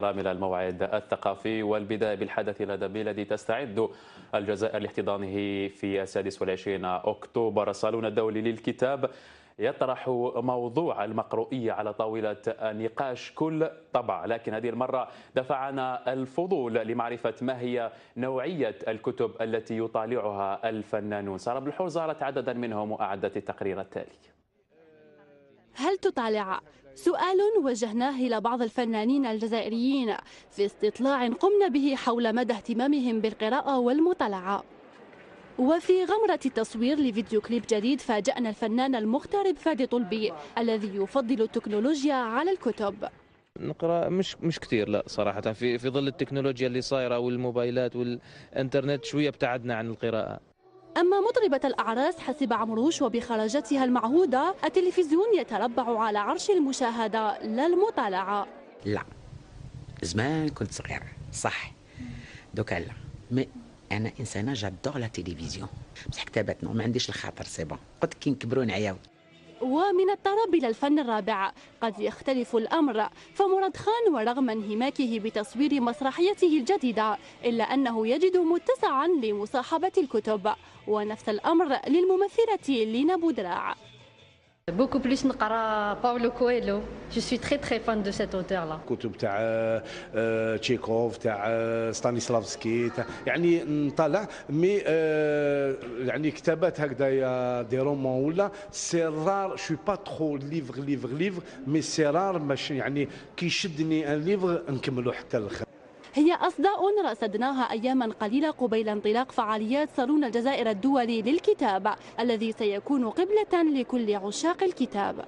من الموعد الثقافي، والبداية بالحدث الأدبي الذي تستعد الجزائر لاحتضانه في 26 أكتوبر. الصالون الدولي للكتاب يطرح موضوع المقروئية على طاولة نقاش كل طبع، لكن هذه المرة دفعنا الفضول لمعرفة ما هي نوعية الكتب التي يطالعها الفنانون. سارة بالحور زارت عددا منهم وأعدت التقرير التالي. هل تطالع؟ سؤال وجهناه إلى بعض الفنانين الجزائريين في استطلاع قمنا به حول مدى اهتمامهم بالقراءة والمطالعة. وفي غمرة التصوير لفيديو كليب جديد فاجأنا الفنان المغترب فادي طلبي الذي يفضل التكنولوجيا على الكتب. نقرا مش كثير، لا صراحة، في ظل التكنولوجيا اللي صايرة والموبايلات والإنترنت شوية ابتعدنا عن القراءة. أما مطربة الأعراس حسب عمروش وبخرجتها المعهودة، التلفزيون يتربع على عرش المشاهدة لا المطالعة. لا، زمان كنت صغيرة صح، دوكا لا، مي أنا إنسانة جادور لا تلفزيون، بصح كتابات ما عنديش الخاطر، سي بون، قلت كي نكبروا نعياو. ومن الطرب إلى الفن الرابع قد يختلف الأمر، فمراد خان ورغم انهماكه بتصوير مسرحيته الجديدة إلا أنه يجد متسعا لمصاحبة الكتب، ونفس الأمر للممثلة لينا بودراع. Beaucoup plus نقرا باولو كويلو. Je suis très très fan de cet auteur là. كتب تاع تشيكوف، تاع ستانيسلافسكي، يعني نطلع مي يعني كتابات هكذايا دي رومون ولا سي رار. شو با ترو ليفغ مي سي رار باش يعني كي يشدني ان ليفغ نكملو حتى الاخر. هي أصداء رصدناها أياما قليلة قبيل انطلاق فعاليات صالون الجزائر الدولي للكتاب الذي سيكون قبلة لكل عشاق الكتاب.